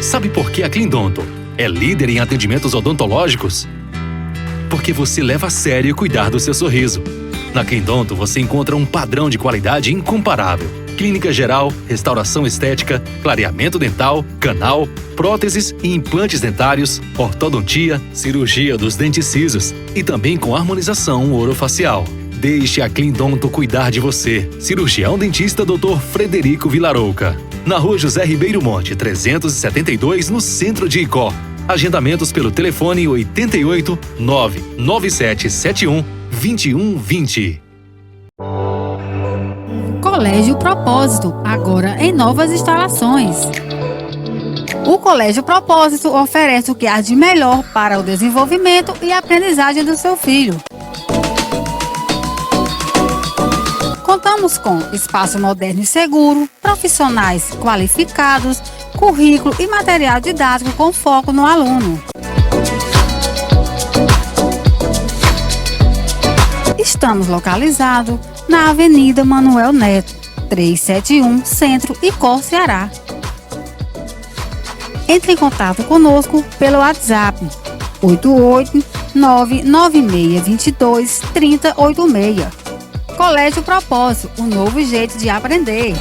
Sabe por que a Cleandonto é líder em atendimentos odontológicos? Porque você leva a sério cuidar do seu sorriso. Na Cleandonto você encontra um padrão de qualidade incomparável. Clínica geral, restauração estética, clareamento dental, canal, próteses e implantes dentários, ortodontia, cirurgia dos dentes cisos e também com harmonização orofacial. Deixe a Cleandonto cuidar de você. Cirurgião dentista Dr. Frederico Vilarouca. Na Rua José Ribeiro Monte, 372, no centro de Icó. Agendamentos pelo telefone 88 99771 2120. Colégio Propósito, agora em novas instalações. O Colégio Propósito oferece o que há de melhor para o desenvolvimento e aprendizagem do seu filho. Contamos com espaço moderno e seguro, profissionais qualificados, currículo e material didático com foco no aluno. Estamos localizados na Avenida Manuel Neto, 371, Centro, Icó, Ceará. Entre em contato conosco pelo WhatsApp 88996223086. Colégio Propósito, um novo jeito de aprender.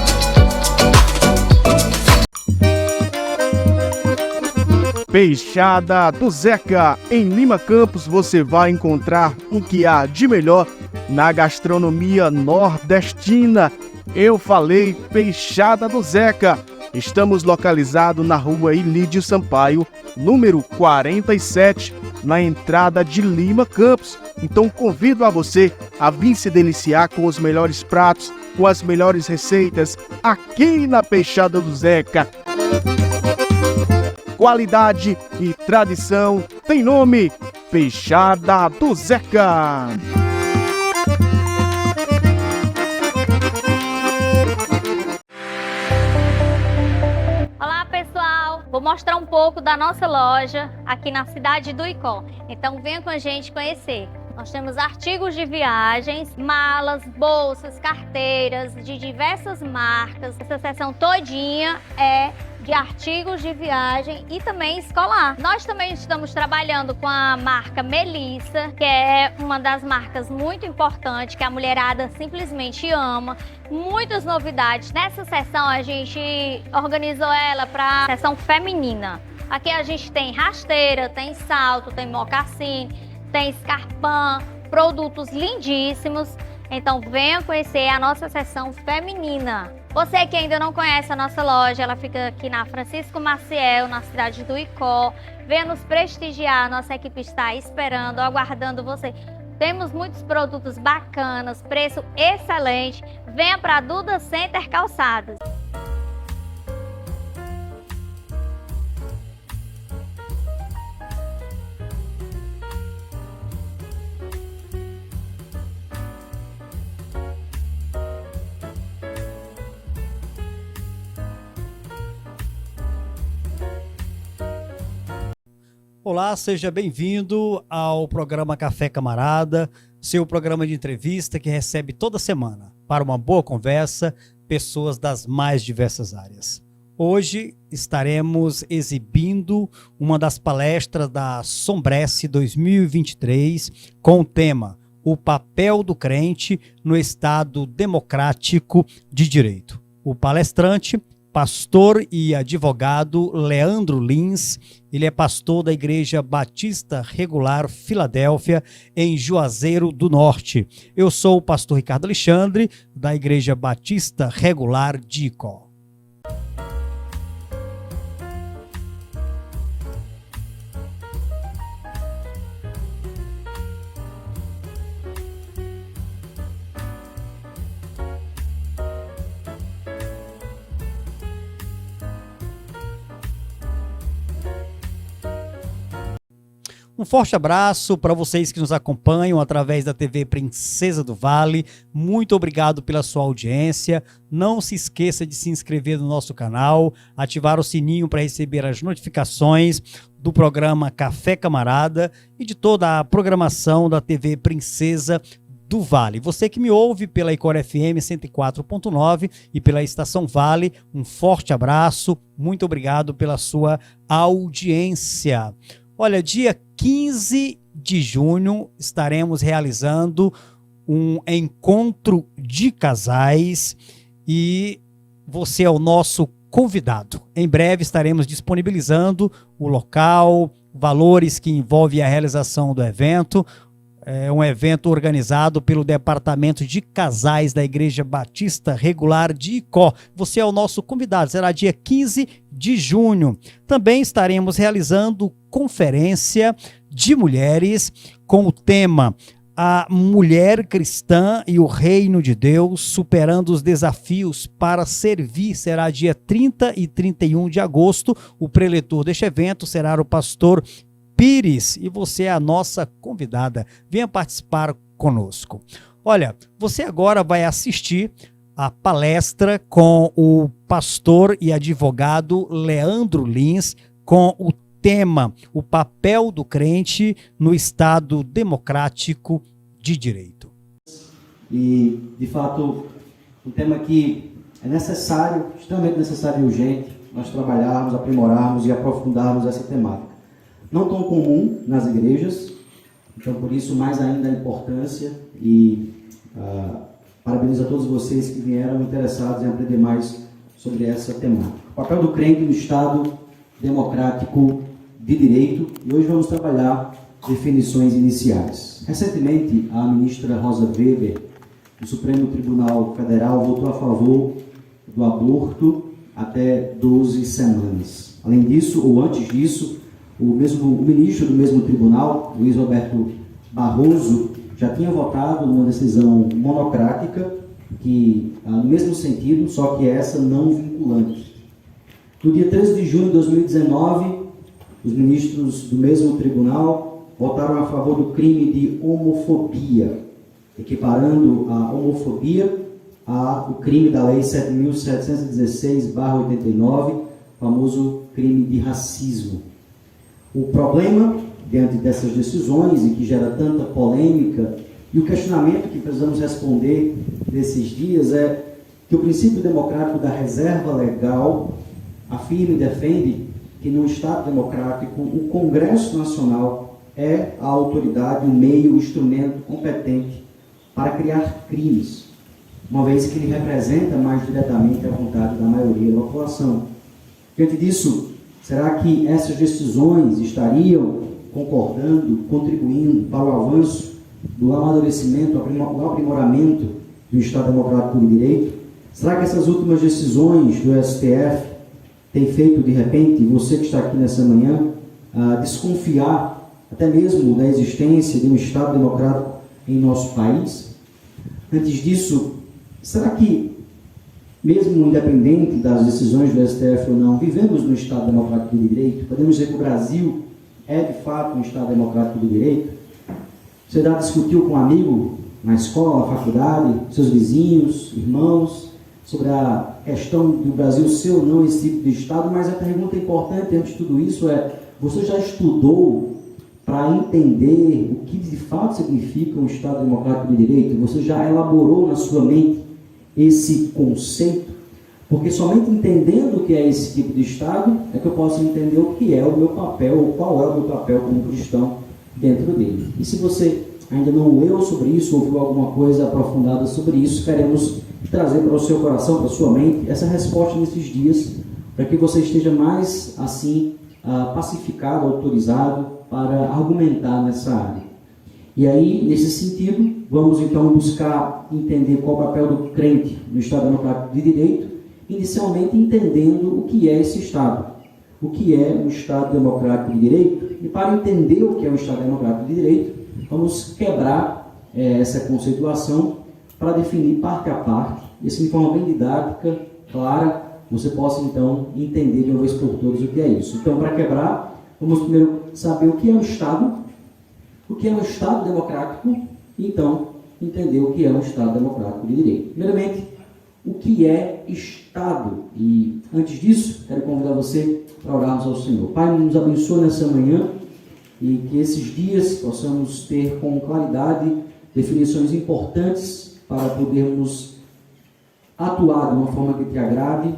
Peixada do Zeca. Em Lima Campos você vai encontrar o que há de melhor na gastronomia nordestina. Eu falei Peixada do Zeca. Estamos localizados na rua Ilídio Sampaio, número 47, na entrada de Lima Campos. Então convido a você a vir se deliciar com os melhores pratos, com as melhores receitas, aqui na Peixada do Zeca. Qualidade e tradição tem nome: Peixada do Zeca. Olá pessoal, vou mostrar um pouco da nossa loja aqui na cidade do Icó. Então venha com a gente conhecer. Nós temos artigos de viagens, malas, bolsas, carteiras de diversas marcas. Essa seção todinha é de artigos de viagem e também escolar. Nós também estamos trabalhando com a marca Melissa, que é uma das marcas muito importantes, que a mulherada simplesmente ama. Muitas novidades. Nessa seção a gente organizou ela para a seção feminina. Aqui a gente tem rasteira, tem salto, tem mocassim, tem escarpão, produtos lindíssimos. Então venha conhecer a nossa seção feminina. Você que ainda não conhece a nossa loja, ela fica aqui na Francisco Maciel, na cidade do Icó. Venha nos prestigiar, nossa equipe está esperando, aguardando você. Temos muitos produtos bacanas, preço excelente. Venha para a Duda Center Calçados. Olá, seja bem-vindo ao programa Café Camarada, seu programa de entrevista que recebe toda semana, para uma boa conversa, pessoas das mais diversas áreas. Hoje estaremos exibindo uma das palestras da Sombrece 2023 com o tema O papel do crente no Estado Democrático de Direito. O palestrante, pastor e advogado Leandro Lins, ele é pastor da Igreja Batista Regular Filadélfia, em Juazeiro do Norte. Eu sou o pastor Ricardo Alexandre, da Igreja Batista Regular de Icó. Um forte abraço para vocês que nos acompanham através da TV Princesa do Vale. Muito obrigado pela sua audiência. Não se esqueça de se inscrever no nosso canal, ativar o sininho para receber as notificações do programa Café Camarada e de toda a programação da TV Princesa do Vale. Você que me ouve pela Icor FM 104.9 e pela Estação Vale, um forte abraço, muito obrigado pela sua audiência. Olha, dia 15 de junho estaremos realizando um encontro de casais e você é o nosso convidado. Em breve estaremos disponibilizando o local, valores que envolvem a realização do evento. É um evento organizado pelo Departamento de Casais da Igreja Batista Regular de Icó. Você é o nosso convidado, será dia 15 de junho. Também estaremos realizando conferência de mulheres com o tema A Mulher Cristã e o Reino de Deus, superando os desafios para servir. Será dia 30 e 31 de agosto. O preletor deste evento será o pastor Pires e você é a nossa convidada. Venha participar conosco. Olha, você agora vai assistir a palestra com o pastor e advogado Leandro Lins com o tema O Papel do Crente no Estado Democrático de Direito. E, de fato, um tema que é necessário, extremamente necessário e urgente, nós trabalharmos, aprimorarmos e aprofundarmos essa temática. Não tão comum nas igrejas, então por isso mais ainda a importância e parabenizo a todos vocês que vieram interessados em aprender mais sobre essa temática. O papel do crente no Estado Democrático de Direito, e hoje vamos trabalhar definições iniciais. Recentemente, a ministra Rosa Weber, do Supremo Tribunal Federal, votou a favor do aborto até 12 semanas. Além disso, ou antes disso, o ministro do mesmo tribunal, Luiz Roberto Barroso, já tinha votado numa decisão monocrática, que no mesmo sentido, só que essa não vinculante. No dia 13 de junho de 2019, os ministros do mesmo tribunal votaram a favor do crime de homofobia, equiparando a homofobia ao crime da Lei 7.716/89, famoso crime de racismo. O problema, diante dessas decisões e que gera tanta polêmica, e o questionamento que precisamos responder nesses dias é que o princípio democrático da reserva legal afirma e defende que no Estado democrático o Congresso Nacional é a autoridade, o meio, o instrumento competente para criar crimes, uma vez que ele representa mais diretamente a vontade da maioria da população. Diante disso, será que essas decisões estariam concordando, contribuindo para o avanço do amadurecimento, do aprimoramento do Estado Democrático de Direito? Será que essas últimas decisões do STF têm feito, de repente, você que está aqui nessa manhã, desconfiar até mesmo da existência de um Estado democrático em nosso país? Antes disso, será que, mesmo independente das decisões do STF ou não, vivemos no Estado Democrático de Direito? Podemos dizer que o Brasil é, de fato, um Estado Democrático de Direito? Você já discutiu com um amigo na escola, na faculdade, seus vizinhos, irmãos, sobre a questão do Brasil ser ou não esse tipo de Estado? Mas a pergunta importante, antes de tudo isso, é: você já estudou para entender o que de fato significa um Estado Democrático de Direito? Você já elaborou na sua mente esse conceito? Porque somente entendendo o que é esse tipo de Estado é que eu posso entender o que é o meu papel, ou qual é o meu papel como cristão dentro dele. E se você ainda não leu sobre isso, ouviu alguma coisa aprofundada sobre isso, queremos trazer para o seu coração, para a sua mente, essa resposta nesses dias, para que você esteja mais assim pacificado, autorizado para argumentar nessa área. E aí, nesse sentido, vamos então buscar entender qual é o papel do crente no Estado Democrático de Direito, inicialmente entendendo o que é esse Estado, o que é um Estado Democrático de Direito. E para entender o que é um Estado Democrático de Direito, vamos quebrar essa conceituação para definir parte a parte, e assim de forma bem didática, clara, você possa então entender de uma vez por todas o que é isso. Então, para quebrar, vamos primeiro saber o que é um Estado, o que é um Estado democrático, e então entender o que é um Estado democrático de direito. Primeiramente, o que é Estado? E antes disso, quero convidar você para orarmos ao Senhor. Pai, nos abençoe nessa manhã e que esses dias possamos ter com claridade definições importantes para podermos atuar de uma forma que te agrade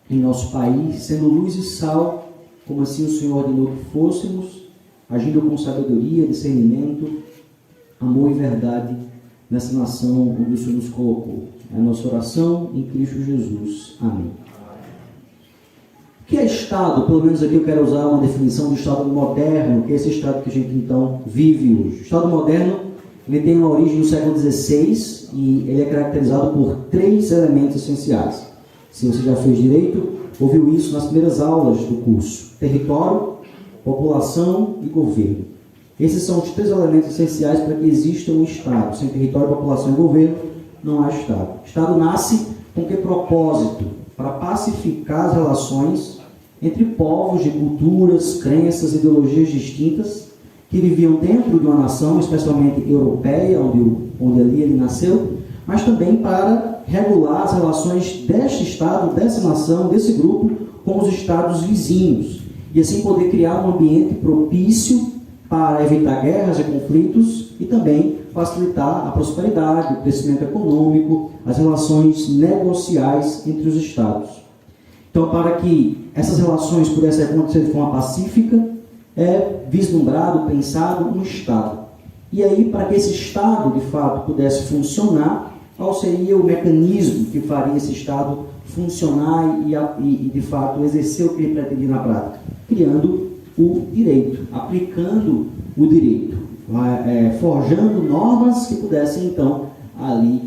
em nosso país, sendo luz e sal, como assim o Senhor ordenou que fôssemos, agindo com sabedoria, discernimento, amor e verdade nessa nação onde o Senhor nos colocou. É a nossa oração em Cristo Jesus. Amém. O que é Estado? Pelo menos aqui eu quero usar uma definição de Estado moderno, que é esse Estado que a gente então vive hoje. O Estado moderno, ele tem uma origem no século XVI e ele é caracterizado por 3 elementos essenciais. Se você já fez direito, ouviu isso nas primeiras aulas do curso: território, população e governo. Esses são os 3 elementos essenciais para que exista um Estado. Sem território, população e governo, não há Estado. O Estado nasce com que propósito? Para pacificar as relações entre povos de culturas, crenças e ideologias distintas que viviam dentro de uma nação, especialmente europeia, onde ali ele nasceu, mas também para regular as relações deste Estado, dessa nação, desse grupo, com os Estados vizinhos, e assim poder criar um ambiente propício para evitar guerras e conflitos e também facilitar a prosperidade, o crescimento econômico, as relações negociais entre os Estados. Então, para que essas relações pudessem acontecer de forma pacífica, é vislumbrado, pensado um Estado. E aí, para que esse Estado, de fato, pudesse funcionar, qual seria o mecanismo que faria esse Estado funcionar e de fato, exercer o que ele pretendia na prática? Criando o direito, aplicando o direito, forjando normas que pudessem, então, ali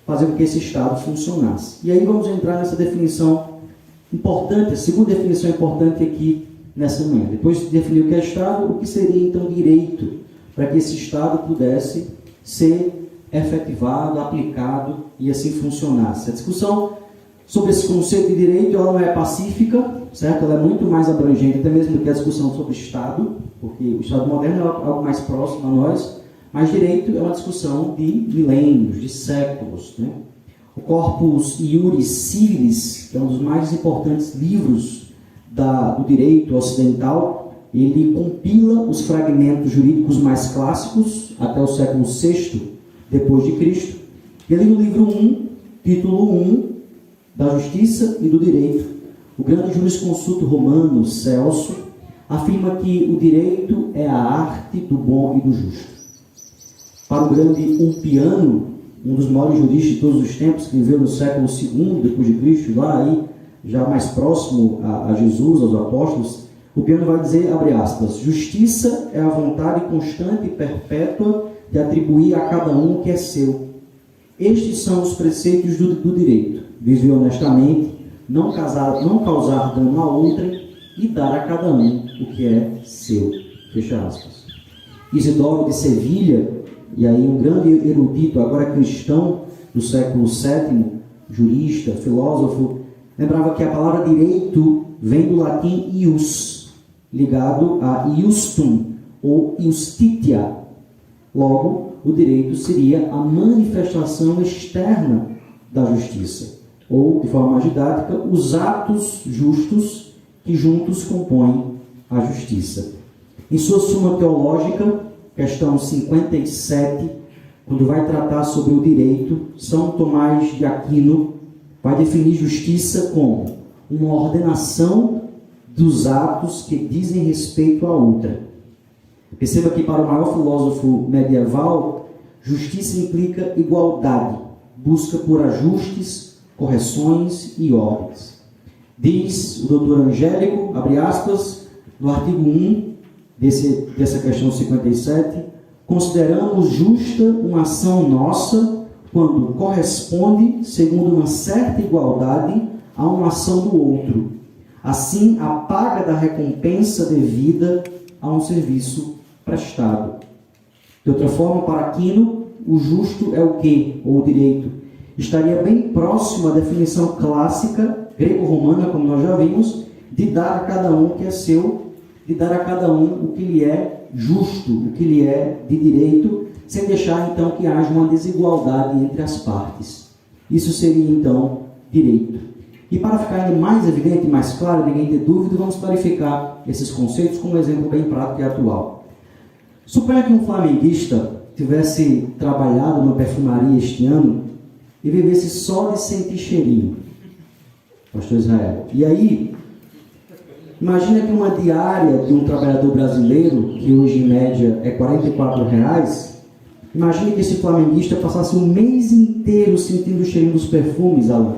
fazer com que esse Estado funcionasse. E aí vamos entrar nessa definição importante, a segunda definição importante aqui nessa manhã. Depois de definir o que é Estado, o que seria, então, direito, para que esse Estado pudesse ser efetivado, aplicado e assim funcionasse. A discussão sobre esse conceito de direito, ela não é pacífica, certo? Ela é muito mais abrangente, até mesmo do que a discussão sobre Estado, porque o Estado moderno é algo mais próximo a nós, mas direito é uma discussão de milênios, de séculos, né? O Corpus Iuris Civilis, que é um dos mais importantes livros do direito ocidental, ele compila os fragmentos jurídicos mais clássicos até o século VI depois de Cristo. E ali no livro 1, título 1, da Justiça e do Direito, o grande jurisconsulto romano Celso afirma que o direito é a arte do bom e do justo. Para o grande Ulpiano, um dos maiores juristas de todos os tempos, que viveu no século II depois de Cristo, lá aí, já mais próximo a Jesus, aos apóstolos, Ulpiano vai dizer, abre aspas, justiça é a vontade constante e perpétua de atribuir a cada um o que é seu. Estes são os preceitos do direito: viver honestamente, não causar dano a outrem e dar a cada um o que é seu. Fecha aspas. Isidoro de Sevilha, e aí um grande erudito, agora cristão, do século VII, jurista, filósofo, lembrava que a palavra direito vem do latim ius, ligado a iustum, ou iustitia. Logo, o direito seria a manifestação externa da justiça, ou, de forma mais didática, os atos justos que juntos compõem a justiça. Em sua Suma Teológica, questão 57, quando vai tratar sobre o direito, São Tomás de Aquino vai definir justiça como uma ordenação dos atos que dizem respeito a outra. Perceba que para o maior filósofo medieval, justiça implica igualdade, busca por ajustes, correções e ordens. Diz o doutor Angélico, abre aspas, no artigo 1 dessa questão 57, consideramos justa uma ação nossa quando corresponde, segundo uma certa igualdade, a uma ação do outro. Assim, a paga da recompensa devida a um serviço prestado. De outra forma, para Aquino, o justo é o quê? Ou o direito? Estaria bem próximo à definição clássica, greco-romana, como nós já vimos, de dar a cada um o que é seu, de dar a cada um o que lhe é justo, o que lhe é de direito, sem deixar, então, que haja uma desigualdade entre as partes. Isso seria, então, direito. E para ficar ainda mais evidente e mais claro, ninguém ter dúvida, vamos clarificar esses conceitos com um exemplo bem prático e atual. Suponha que um flamenguista tivesse trabalhado numa perfumaria este ano e vivesse só de sentir cheirinho, pastor Israel. E aí, imagina que uma diária de um trabalhador brasileiro, que hoje em média é R$44, imagina que esse flamenguista passasse um mês inteiro sentindo o cheirinho dos perfumes, Alan.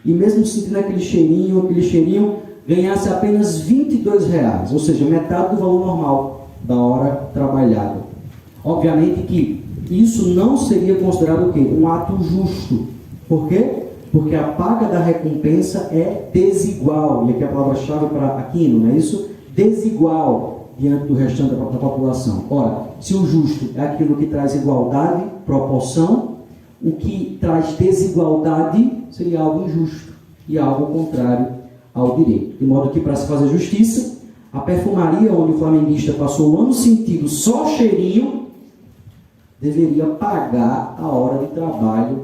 E mesmo sentindo aquele cheirinho, ganhasse apenas R$22, ou seja, metade do valor normal da hora trabalhada. Obviamente que isso não seria considerado o quê? Um ato justo. Por quê? Porque a paga da recompensa é desigual. E aqui a palavra-chave para Aquino, não é isso? Desigual diante do restante da população. Ora, se o justo é aquilo que traz igualdade, proporção, o que traz desigualdade seria algo injusto e algo contrário ao direito. De modo que, para se fazer justiça, a perfumaria onde o flamenguista passou o ano sentindo só cheirinho, deveria pagar a hora de trabalho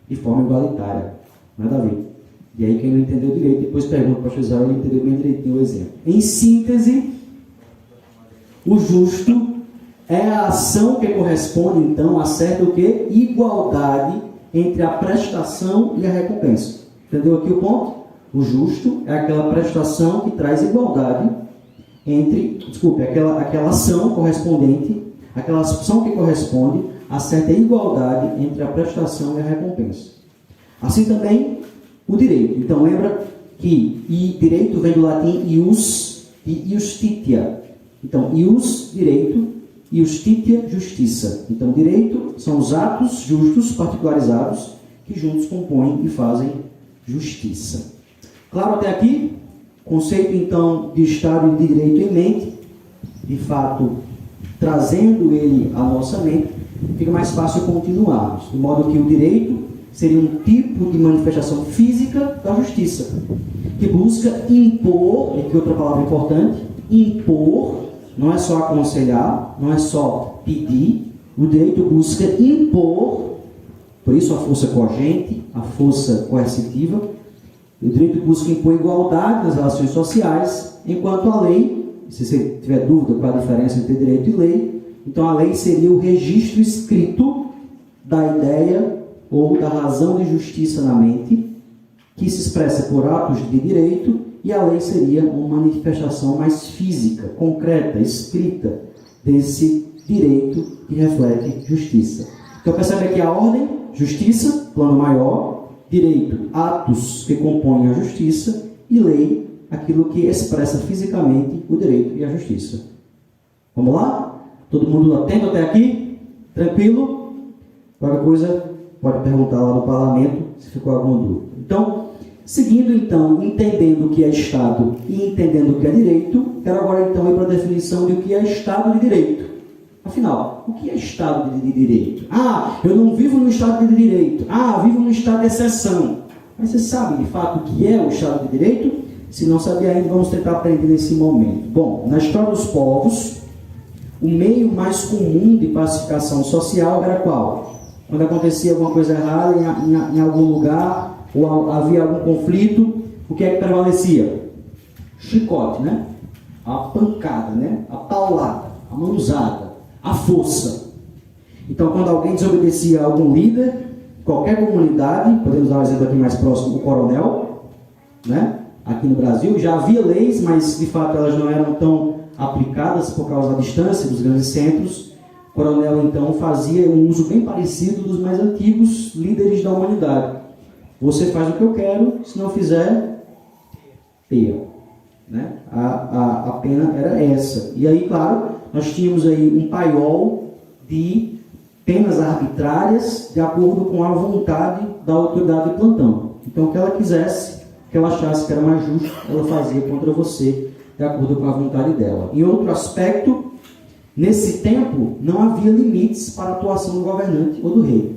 de forma igualitária. Nada a ver. E aí quem não entendeu direito, depois pergunta para o pastor Israel, ele entendeu bem direitinho o exemplo. Em síntese, o justo é a ação que corresponde, então, a certa o quê? Igualdade entre a prestação e a recompensa. Entendeu aqui o ponto? O justo é aquela prestação que traz igualdade entre, aquela ação correspondente, aquela ação que corresponde a certa igualdade entre a prestação e a recompensa. Assim também o direito. Então lembra que direito vem do latim ius e iustitia. Então ius, direito, iustitia, justiça. Então direito são os atos justos particularizados que juntos compõem e fazem justiça. Claro até aqui? Conceito então de Estado e de direito em mente, de fato, trazendo ele à nossa mente, fica mais fácil continuarmos. De modo que o direito seria um tipo de manifestação física da justiça, que busca impor, e aqui outra palavra importante, impor, não é só aconselhar, não é só pedir, o direito busca impor, por isso a força cogente, a força coercitiva, o direito busca impor igualdade nas relações sociais, enquanto a lei, se você tiver dúvida qual a diferença entre direito e lei, então a lei seria o registro escrito da ideia ou da razão de justiça na mente, que se expressa por atos de direito, e a lei seria uma manifestação mais física, concreta, escrita, desse direito que reflete justiça. Então percebe aqui a ordem, justiça, plano maior, direito, atos que compõem a justiça, e lei, aquilo que expressa fisicamente o direito e a justiça. Vamos lá? Todo mundo atento até aqui? Tranquilo? Qualquer coisa, pode perguntar lá no parlamento se ficou alguma dúvida. Então, seguindo então, entendendo o que é Estado e entendendo o que é direito, quero agora então ir para a definição de o que é Estado de Direito. Afinal, o que é Estado de Direito? Ah, eu não vivo no Estado de Direito. Ah, vivo no Estado de exceção. Mas você sabe, de fato, o que é o Estado de Direito? Se não sabia ainda, vamos tentar aprender nesse momento. Bom, na história dos povos, o meio mais comum de pacificação social era qual? Quando acontecia alguma coisa errada em algum lugar, ou havia algum conflito, o que é que prevalecia? Chicote, né? A pancada, né? A paulada, a mãozada, a força. Então, quando alguém desobedecia a algum líder, qualquer comunidade, podemos dar um exemplo aqui mais próximo, o coronel, né? Aqui no Brasil, já havia leis, mas de fato elas não eram tão aplicadas por causa da distância dos grandes centros. O coronel, então, fazia um uso bem parecido dos mais antigos líderes da humanidade. Você faz o que eu quero, se não fizer, peia. Né? A pena era essa. E aí, claro, nós tínhamos aí um paiol de penas arbitrárias de acordo com a vontade da autoridade de plantão. Então, o que ela quisesse, o que ela achasse que era mais justo, ela fazia contra você, de acordo com a vontade dela. Em outro aspecto, nesse tempo, não havia limites para a atuação do governante ou do rei.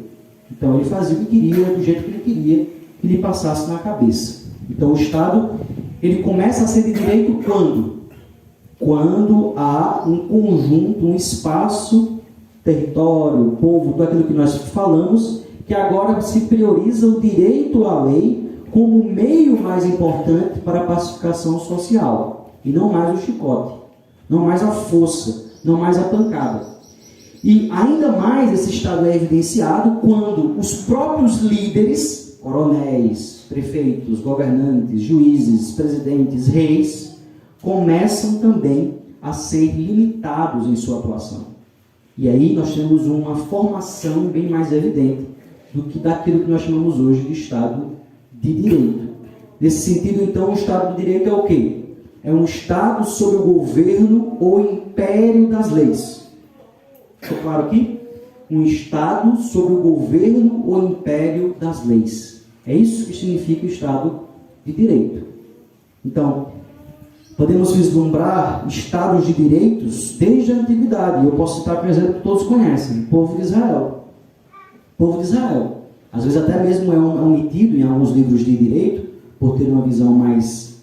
Então, ele fazia o que queria, do jeito que ele queria, que lhe passasse na cabeça. Então, o Estado, ele começa a ser de direito quando? Quando há um conjunto, um espaço, território, povo, tudo aquilo que nós falamos, que agora se prioriza o direito à lei como o meio mais importante para a pacificação social, e não mais o chicote, não mais a força, não mais a pancada. E ainda mais esse estado é evidenciado quando os próprios líderes, coronéis, prefeitos, governantes, juízes, presidentes, reis, começam também a ser limitados em sua atuação. E aí nós temos uma formação bem mais evidente do que daquilo que nós chamamos hoje de Estado de Direito. Nesse sentido, então, o Estado de Direito é o quê? É um Estado sob o governo ou império das leis. Ficou claro aqui? Um Estado sob o governo ou império das leis. É isso que significa o Estado de Direito. Então, podemos vislumbrar estados de direitos desde a antiguidade. Eu posso citar, por exemplo, que todos conhecem, o povo de Israel. O povo de Israel. Às vezes até mesmo é omitido em alguns livros de direito, por ter uma visão mais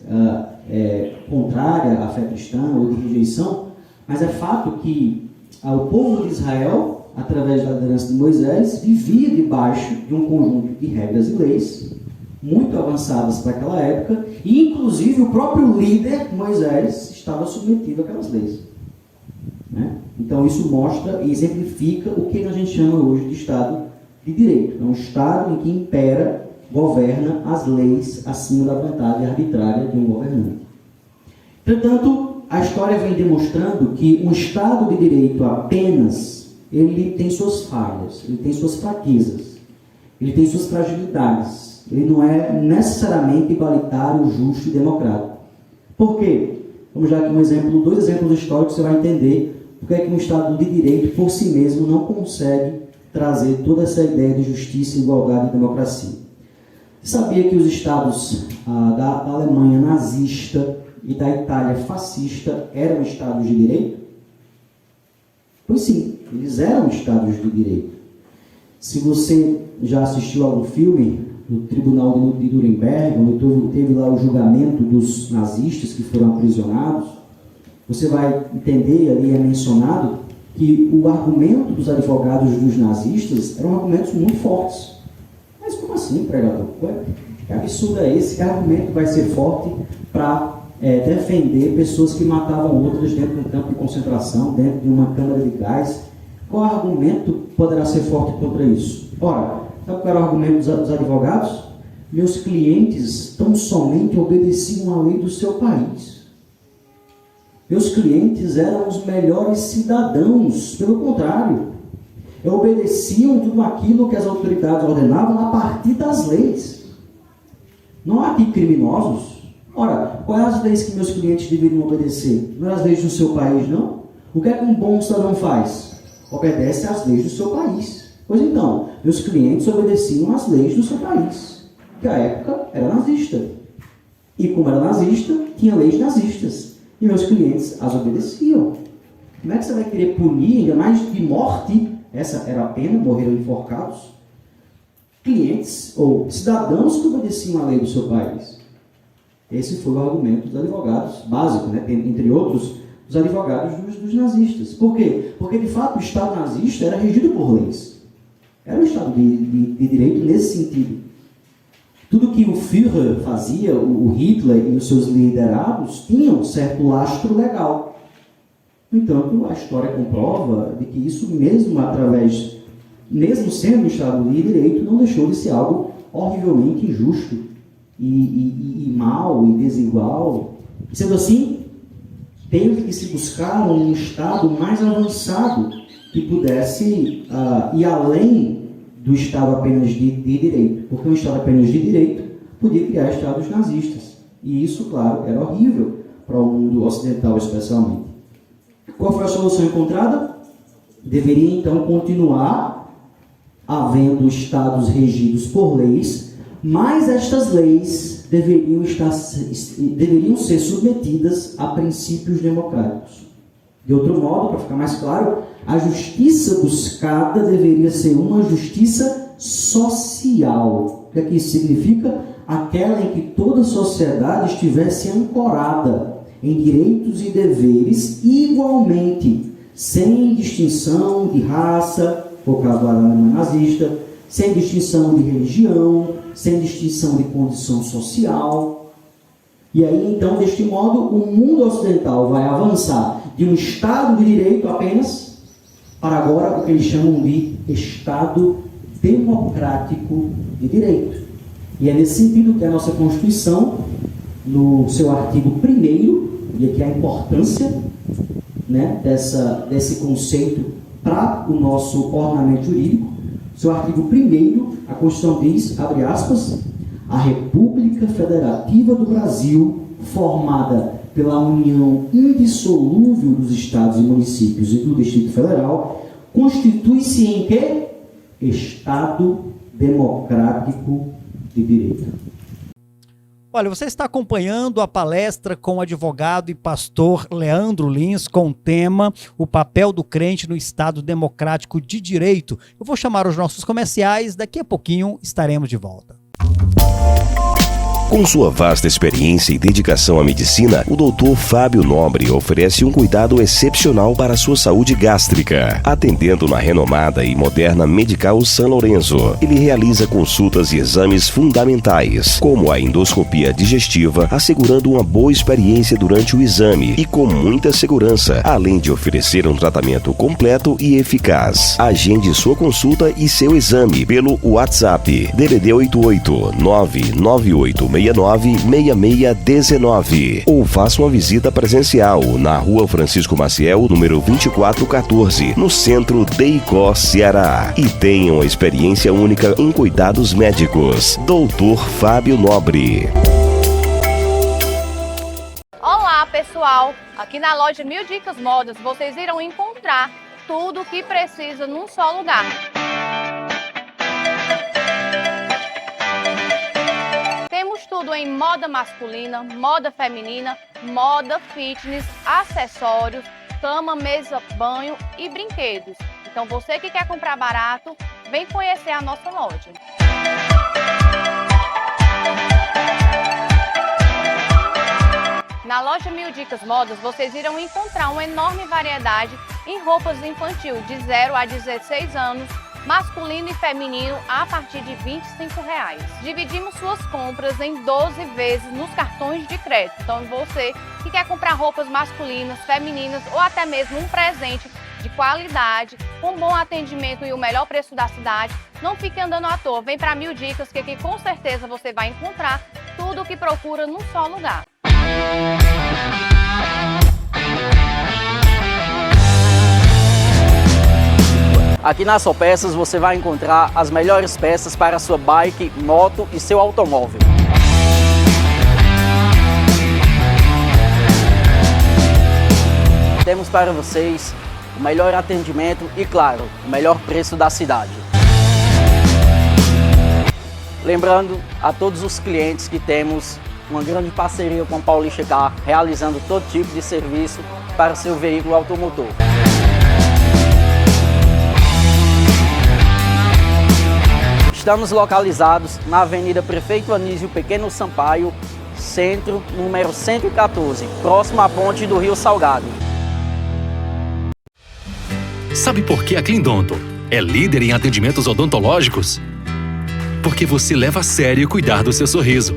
contrária à fé cristã ou de rejeição, mas é fato que o povo de Israel, através da liderança de Moisés, vivia debaixo de um conjunto de regras e leis muito avançadas para aquela época, e inclusive o próprio líder, Moisés, estava submetido àquelas leis. Né? Então isso mostra e exemplifica o que a gente chama hoje de Estado de Direito. É um Estado em que impera, governa as leis acima da vontade arbitrária de um governante. Entretanto, a história vem demonstrando que um Estado de Direito apenas, ele tem suas falhas, ele tem suas fraquezas, ele tem suas fragilidades. Ele não é necessariamente igualitário, justo e democrático. Por quê? Vamos dar aqui dois exemplos históricos, você vai entender porque é que um Estado de Direito, por si mesmo, não consegue trazer toda essa ideia de justiça, igualdade e democracia. Você sabia que os estados da Alemanha nazista e da Itália fascista eram estados de direito? Pois sim, eles eram estados de direito. Se você já assistiu a algum filme do Tribunal de Nuremberg, onde teve lá o julgamento dos nazistas que foram aprisionados, você vai entender, ali é mencionado, que o argumento dos advogados dos nazistas eram argumentos muito fortes. Mas como assim, pregador? Que absurdo é esse? Que argumento vai ser forte para defender pessoas que matavam outras dentro de um campo de concentração, dentro de uma câmara de gás? Qual argumento poderá ser forte contra isso? Ora, sabe qual era o argumento dos advogados? Meus clientes tão somente obedeciam à lei do seu país. Meus clientes eram os melhores cidadãos, pelo contrário, obedeciam tudo aquilo que as autoridades ordenavam a partir das leis. Não há aqui criminosos. Ora, quais as leis que meus clientes deveriam obedecer? Não é as leis do seu país, não? O que é que um bom cidadão faz? Obedece às leis do seu país. Pois então, meus clientes obedeciam às leis do seu país, que à época era nazista. E como era nazista, tinha leis nazistas. E meus clientes as obedeciam. Como é que você vai querer punir, ainda mais de morte, essa era a pena, morreram enforcados, clientes ou cidadãos que obedeciam à lei do seu país? Esse foi o argumento dos advogados, básico, né? Entre outros, dos advogados dos nazistas. Por quê? Porque, de fato, o Estado nazista era regido por leis. Era um Estado de direito nesse sentido. Tudo que o Führer fazia, o Hitler e os seus liderados, tinham certo lastro legal. No entanto, a história comprova de que isso mesmo sendo um Estado de direito, não deixou de ser algo horrivelmente injusto e mau e desigual. Sendo assim, teve que se buscar um Estado mais avançado que pudesse ir além do Estado apenas de direito, porque um Estado apenas de direito podia criar Estados nazistas. E isso, claro, era horrível para o mundo ocidental especialmente. Qual foi a solução encontrada? Deveria, então, continuar havendo Estados regidos por leis, mas estas leis deveriam ser submetidas a princípios democráticos. De outro modo, para ficar mais claro, a justiça buscada deveria ser uma justiça social. O que é que isso significa? Aquela em que toda a sociedade estivesse ancorada em direitos e deveres igualmente, sem distinção de raça, por causa da Alemanha nazista, sem distinção de religião, sem distinção de condição social. E aí, então, deste modo, o mundo ocidental vai avançar de um Estado de direito apenas para agora o que eles chamam de Estado Democrático de Direito. E é nesse sentido que a nossa Constituição, no seu artigo 1º, e aqui a importância, né, desse conceito para o nosso ordenamento jurídico, seu artigo 1º, a Constituição diz, abre aspas, a República Federativa do Brasil, formada pela união indissolúvel dos estados e municípios e do Distrito Federal, constitui-se em quê? Estado Democrático de Direito. Olha, você está acompanhando a palestra com o advogado e pastor Leandro Lins com o tema O papel do crente no Estado Democrático de Direito. Eu vou chamar os nossos comerciais, daqui a pouquinho estaremos de volta. Com sua vasta experiência e dedicação à medicina, o Dr. Fábio Nobre oferece um cuidado excepcional para a sua saúde gástrica. Atendendo na renomada e moderna Medical São Lourenço, ele realiza consultas e exames fundamentais, como a endoscopia digestiva, assegurando uma boa experiência durante o exame e com muita segurança, além de oferecer um tratamento completo e eficaz. Agende sua consulta e seu exame pelo WhatsApp DDD 88 998696619 ou faça uma visita presencial na Rua Francisco Maciel, número 2414, no centro de Icó, Ceará. E tenha uma experiência única em cuidados médicos. Dr. Fábio Nobre. Olá, pessoal! Aqui na loja Mil Dicas Modas vocês irão encontrar tudo o que precisa num só lugar. Temos tudo em moda masculina, moda feminina, moda fitness, acessórios, cama, mesa, banho e brinquedos. Então você que quer comprar barato, vem conhecer a nossa loja. Na loja Mil Dicas Modas, vocês irão encontrar uma enorme variedade em roupas infantil de 0 a 16 anos, masculino e feminino a partir de R$ 25. Dividimos suas compras em 12 vezes nos cartões de crédito. Então você que quer comprar roupas masculinas, femininas ou até mesmo um presente de qualidade, com bom atendimento e o melhor preço da cidade, não fique andando à toa. Vem para Mil Dicas que aqui com certeza você vai encontrar tudo o que procura num só lugar. Aqui na Só Peças você vai encontrar as melhores peças para a sua bike, moto e seu automóvel. Temos para vocês o melhor atendimento e, claro, o melhor preço da cidade. Lembrando a todos os clientes que temos uma grande parceria com a Paulista Car, realizando todo tipo de serviço para o seu veículo automotor. Estamos localizados na Avenida Prefeito Anísio Pequeno Sampaio, centro, número 114, próximo à ponte do Rio Salgado. Sabe por que a Cleandonto é líder em atendimentos odontológicos? Porque você leva a sério cuidar do seu sorriso.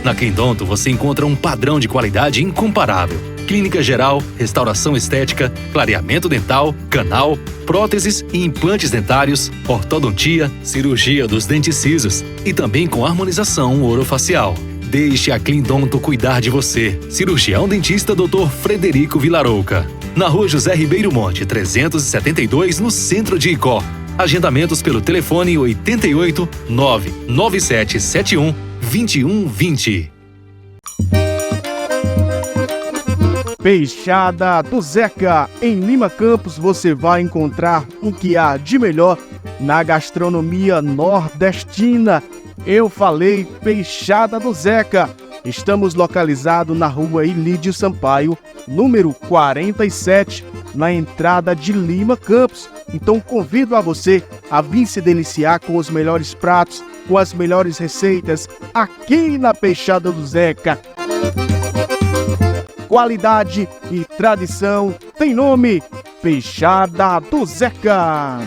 Na Cleandonto você encontra um padrão de qualidade incomparável. Clínica geral, restauração estética, clareamento dental, canal, próteses e implantes dentários, ortodontia, cirurgia dos dentes cisos e também com harmonização orofacial. Deixe a Cleandonto cuidar de você. Cirurgião dentista Dr. Frederico Vilarouca. Na Rua José Ribeiro Monte, 372, no centro de Icó. Agendamentos pelo telefone 88 99771 2120. Peixada do Zeca. Em Lima Campos você vai encontrar o que há de melhor na gastronomia nordestina. Eu falei Peixada do Zeca. Estamos localizados na Rua Ilídio Sampaio, número 47, na entrada de Lima Campos. Então convido a você a vir se deliciar com os melhores pratos, com as melhores receitas aqui na Peixada do Zeca. Qualidade e tradição tem nome: Peixada do Zeca.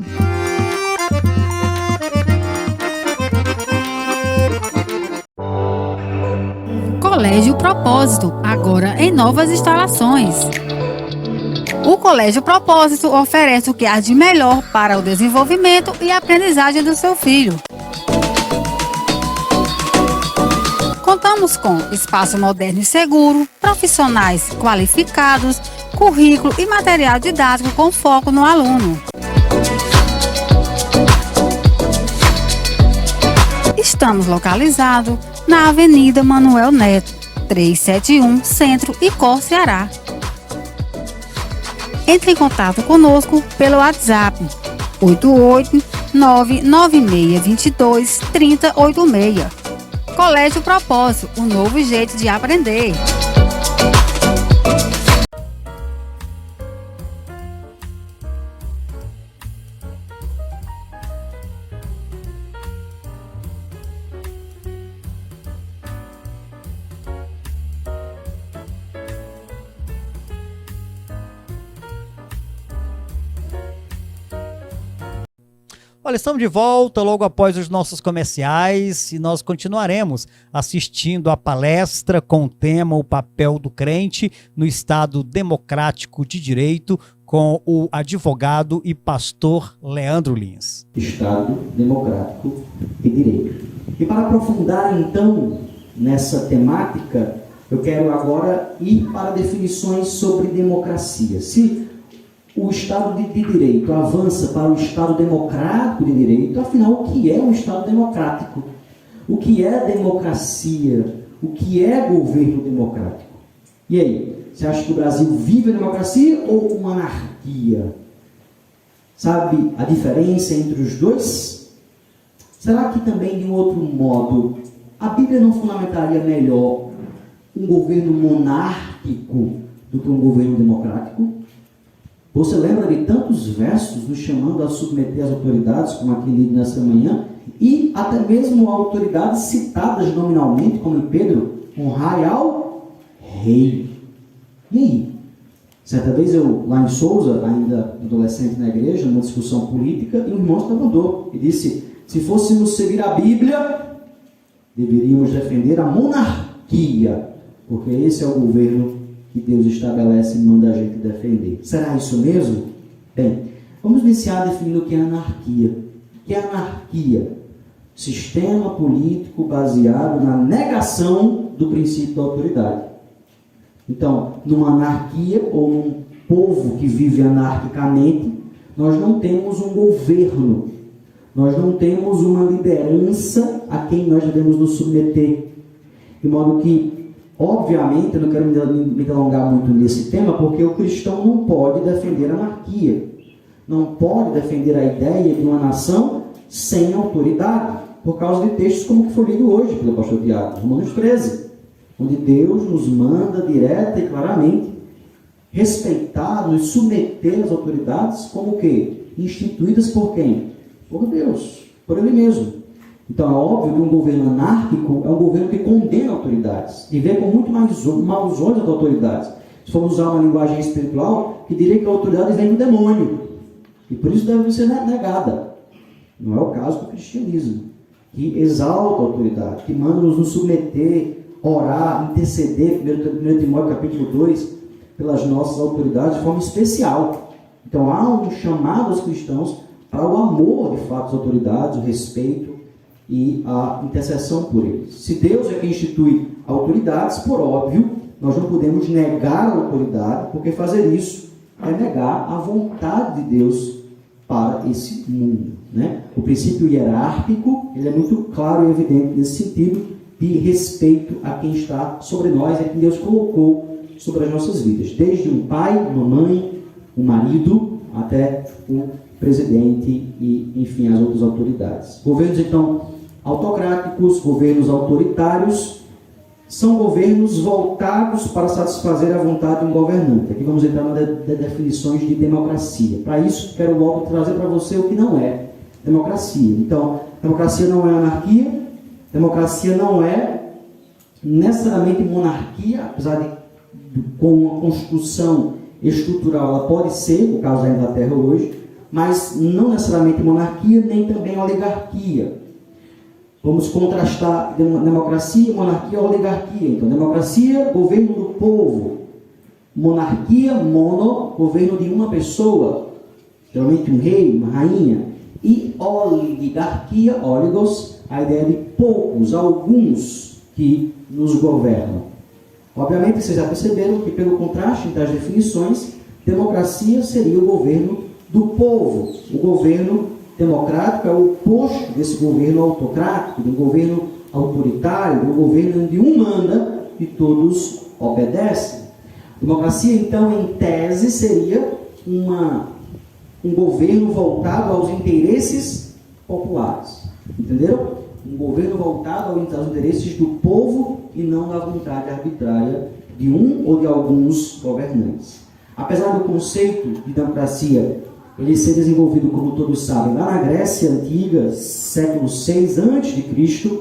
Colégio Propósito, agora em novas instalações. O Colégio Propósito oferece o que há de melhor para o desenvolvimento e aprendizagem do seu filho. Contamos com espaço moderno e seguro, profissionais qualificados, currículo e material didático com foco no aluno. Estamos localizados na Avenida Manuel Neto, 371, Centro, Icó, Ceará. Entre em contato conosco pelo WhatsApp 88996223086. Colégio Propósito, um novo jeito de aprender. Olha, estamos de volta logo após os nossos comerciais e nós continuaremos assistindo a palestra com o tema O Papel do Crente no Estado Democrático de Direito com o advogado e pastor Leandro Lins. Estado Democrático de Direito. E para aprofundar então nessa temática, eu quero agora ir para definições sobre democracia. Se o Estado de Direito avança para o Estado Democrático de Direito, afinal, o que é um Estado democrático? O que é democracia? O que é governo democrático? E aí, você acha que o Brasil vive a democracia ou uma anarquia? Sabe a diferença entre os dois? Será que também, de um outro modo, a Bíblia não fundamentaria melhor um governo monárquico do que um governo democrático? Você lembra de tantos versos nos chamando a submeter as autoridades, como aqui lido nessa manhã, e até mesmo autoridades citadas nominalmente, como em Pedro, honrai ao rei. E aí? Certa vez eu, lá em Souza, ainda adolescente na igreja, numa discussão política, e um irmão se levantou e disse, se fôssemos seguir a Bíblia, deveríamos defender a monarquia, porque esse é o governo que Deus estabelece e manda a gente defender. Será isso mesmo? Bem, vamos iniciar definindo o que é anarquia. O que é anarquia? Sistema político baseado na negação do princípio da autoridade. Então, numa anarquia ou num povo que vive anarquicamente, nós não temos um governo, nós não temos uma liderança a quem nós devemos nos submeter. De modo que, obviamente, eu não quero me alongar muito nesse tema, porque o cristão não pode defender a anarquia. Não pode defender a ideia de uma nação sem autoridade, por causa de textos como o que foi lido hoje pelo pastor Tiago, Romanos 13, onde Deus nos manda direta e claramente respeitar, nos submeter às autoridades como o quê? Instituídas por quem? Por Deus, por Ele mesmo. Então é óbvio que um governo anárquico é um governo que condena autoridades e vê com muito mais maus olhos as autoridades. Se formos usar uma linguagem espiritual, que diria que a autoridade vem do demônio e por isso deve ser negada. Não é o caso do cristianismo, que exalta a autoridade, que manda nos submeter, orar, interceder, 1 Timóteo capítulo 2, pelas nossas autoridades de forma especial. Então há um chamado aos cristãos para o amor de fato às autoridades, o respeito e a intercessão por eles. Se Deus é quem institui autoridades, por óbvio, nós não podemos negar a autoridade, porque fazer isso é negar a vontade de Deus para esse mundo, né? O princípio hierárquico, ele é muito claro e evidente nesse sentido de respeito a quem está sobre nós, a quem Deus colocou sobre as nossas vidas, desde um pai, uma mãe, um marido, até o presidente e, enfim, as outras autoridades. Governos, então, autocráticos, governos autoritários, são governos voltados para satisfazer a vontade de um governante. Aqui vamos entrar nas definições de democracia. Para isso, quero logo trazer para você o que não é democracia. Então, democracia não é anarquia, democracia não é necessariamente monarquia, apesar de com uma construção estrutural ela pode ser, no caso da Inglaterra hoje, mas não necessariamente monarquia, nem também oligarquia. Vamos contrastar democracia, monarquia e oligarquia. Então, democracia, governo do povo. monarquia, mono, governo de uma pessoa, geralmente um rei, uma rainha, e oligarquia, oligos, a ideia de poucos, alguns que nos governam. Obviamente, vocês já perceberam que, pelo contraste entre as definições, democracia seria o governo do povo. O governo democrático é o oposto desse governo autocrático, do governo autoritário, do governo onde um manda e todos obedecem. Democracia, então, em tese, seria um governo voltado aos interesses populares. Entenderam? Um governo voltado aos interesses do povo e não da vontade arbitrária de um ou de alguns governantes. Apesar do conceito de democracia ele ser desenvolvido, como todos sabem, lá na Grécia Antiga, século VI a.C.,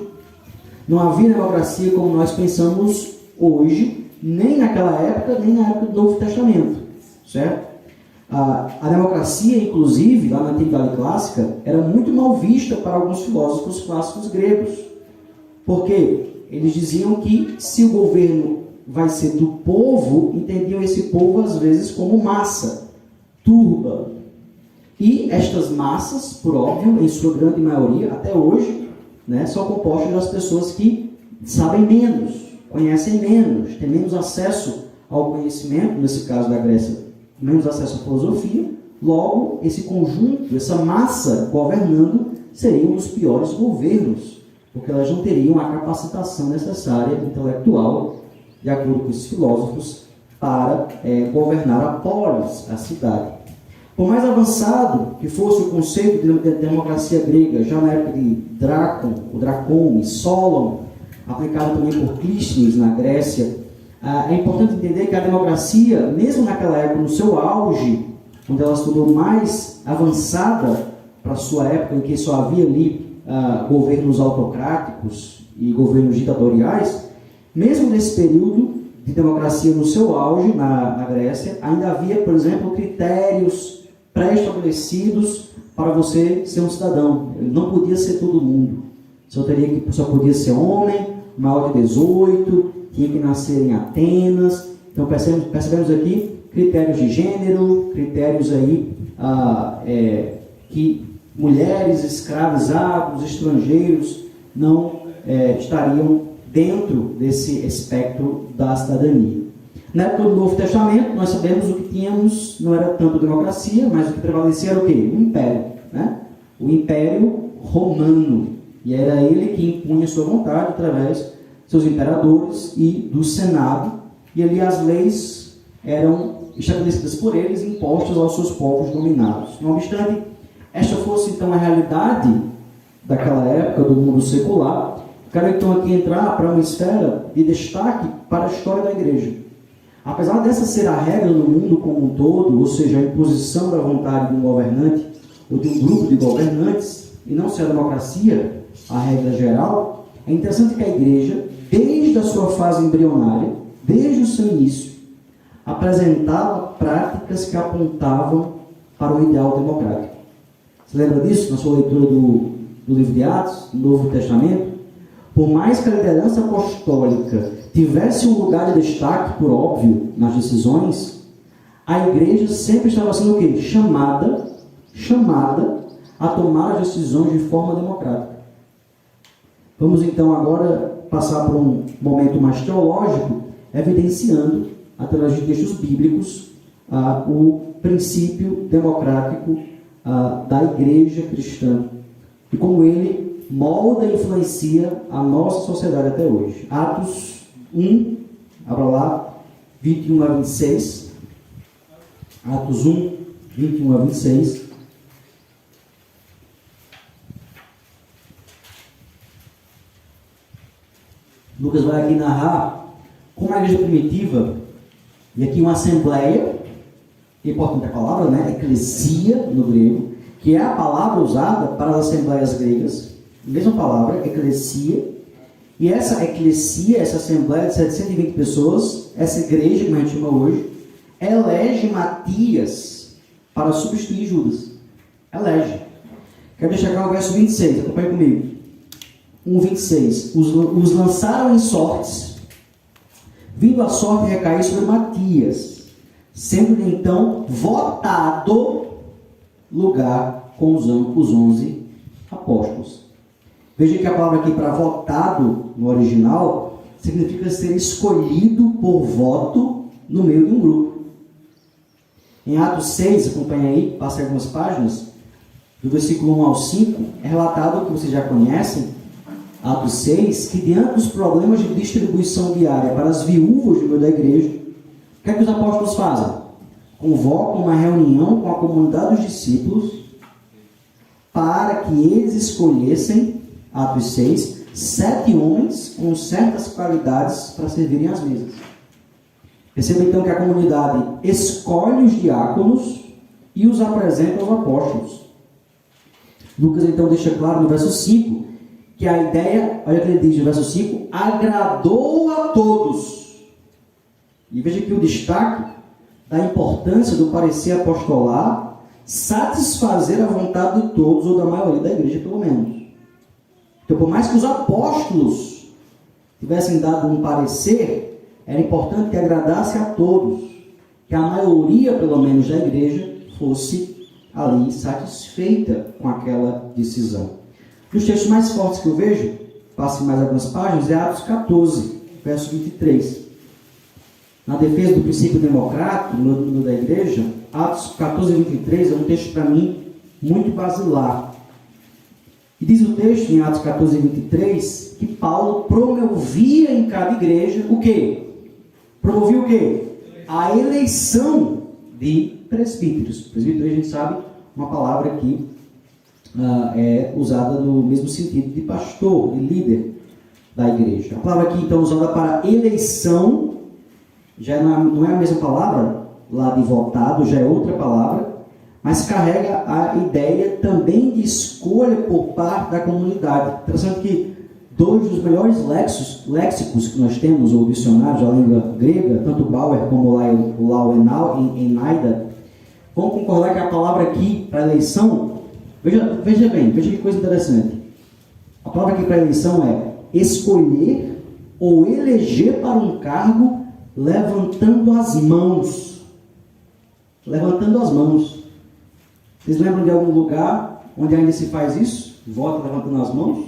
não havia democracia como nós pensamos hoje, nem naquela época, nem na época do Novo Testamento, certo? A democracia, inclusive, lá na Antiguidade Clássica, era muito mal vista para alguns filósofos clássicos gregos, porque eles diziam que se o governo vai ser do povo, entendiam esse povo às vezes como massa, turba. E estas massas, por óbvio, em sua grande maioria, até hoje, né, são compostas das pessoas que sabem menos, conhecem menos, têm menos acesso ao conhecimento, nesse caso da Grécia, menos acesso à filosofia. Logo, esse conjunto, essa massa governando, seriam os piores governos, porque elas não teriam a capacitação necessária intelectual, de acordo com esses filósofos, para governar a polis, a cidade. Por mais avançado que fosse o conceito de democracia grega, já na época de Dracon e Solon, aplicado também por Clístenes na Grécia, é importante entender que a democracia, mesmo naquela época, no seu auge, onde ela se tornou mais avançada para a sua época, em que só havia ali governos autocráticos e governos ditatoriais, mesmo nesse período de democracia no seu auge, na Grécia, ainda havia, por exemplo, critérios pré-estabelecidos para você ser um cidadão. Ele não podia ser todo mundo. Só podia ser homem, maior de 18, tinha que nascer em Atenas. Então percebemos aqui critérios de gênero, critérios aí que mulheres, escravizados, estrangeiros não estariam dentro desse espectro da cidadania. Na época do Novo Testamento, nós sabemos o que tínhamos, não era tanto democracia, mas o que prevalecia era o quê? O Império, né? O Império Romano. E era ele que impunha sua vontade através de seus imperadores e do Senado. E ali as leis eram estabelecidas por eles e impostas aos seus povos dominados. Não obstante, esta fosse então a realidade daquela época do mundo secular. Quero então aqui entrar para uma esfera de destaque para a história da igreja. Apesar dessa ser a regra no mundo como um todo, ou seja, a imposição da vontade de um governante ou de um grupo de governantes, e não ser a democracia a regra geral, é interessante que a igreja, desde a sua fase embrionária, desde o seu início, apresentava práticas que apontavam para o ideal democrático. Você lembra disso na sua leitura do livro de Atos, do Novo Testamento? Por mais que a liderança apostólica tivesse um lugar de destaque, por óbvio, nas decisões, a igreja sempre estava sendo o quê? Chamada a tomar as decisões de forma democrática. Vamos então agora passar por um momento mais teológico, evidenciando, através de textos bíblicos, o princípio democrático da igreja cristã e como ele molda e influencia a nossa sociedade até hoje. Atos 1, abra lá, 21 a 26. Atos 1, 21 a 26. Lucas vai aqui narrar como a igreja primitiva, e aqui uma assembleia, é importante a palavra, né? Eclesia no grego, que é a palavra usada para as assembleias gregas, mesma palavra, eclesia. E essa eclesia, essa assembleia de 720 pessoas, essa igreja, como a gente chama hoje, elege Matias para substituir Judas. Elege. Quero deixar cá o verso 26, acompanhe comigo. 1,26. Os lançaram em sortes, vindo a sorte recair sobre Matias, sendo-lhe então votado lugar com os 11 apóstolos. Veja que a palavra aqui para votado, no original, significa ser escolhido por voto no meio de um grupo. Em Atos 6, acompanha aí, passa algumas páginas, do versículo 1 ao 5, é relatado o que vocês já conhecem, Atos 6, que diante dos problemas de distribuição diária para as viúvas do meio da igreja, o que é que os apóstolos fazem? Convocam uma reunião com a comunidade dos discípulos para que eles escolhessem, Atos 6, 7 homens com certas qualidades para servirem às mesas. Perceba então que a comunidade escolhe os diáconos e os apresenta aos apóstolos. Lucas então deixa claro no verso 5 que a ideia, olha o que ele diz no verso 5, agradou a todos. E veja aqui o destaque da importância do parecer apostolar satisfazer a vontade de todos, ou da maioria da igreja pelo menos. Então, por mais que os apóstolos tivessem dado um parecer, era importante que agradasse a todos, que a maioria, pelo menos, da igreja fosse ali satisfeita com aquela decisão. Os textos mais fortes que eu vejo, passe mais algumas páginas, é Atos 14, verso 23. Na defesa do princípio democrático no da igreja, Atos 14, 23 é um texto para mim muito basilar. E diz o texto em Atos 14, 23 que Paulo promovia em cada igreja o quê? Promovia o quê? A eleição de presbíteros. Presbítero, a gente sabe, uma palavra que é usada no mesmo sentido de pastor e líder da igreja. A palavra aqui, então, usada para eleição, já não é a mesma palavra lá de votado, já é outra palavra, mas carrega a ideia também de escolha por parte da comunidade. Interessante que dois dos melhores léxicos que nós temos, ou dicionários da língua grega, tanto Bauer como o Lau-Enaida, vão concordar que a palavra aqui para eleição, veja bem, veja que coisa interessante. A palavra aqui para eleição é escolher ou eleger para um cargo levantando as mãos. Levantando as mãos. Vocês lembram de algum lugar onde ainda se faz isso? Vota levantando as mãos?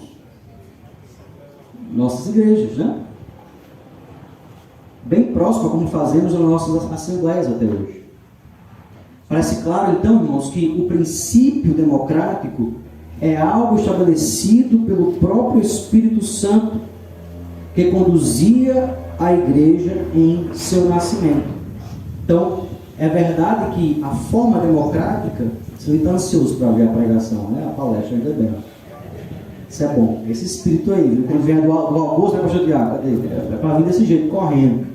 Nossas igrejas, né? Bem próximo a como fazemos nas nossas assembleias até hoje. Parece claro, então, irmãos, que o princípio democrático é algo estabelecido pelo próprio Espírito Santo, que conduzia a igreja em seu nascimento. Então, é verdade que a forma democrática, você está ansioso para ver a pregação, né? A palestra, ainda bem. Isso é bom. Esse espírito aí, viu? Quando vier do almoço, vai para o Tiago, cadê? É para vir desse jeito, correndo.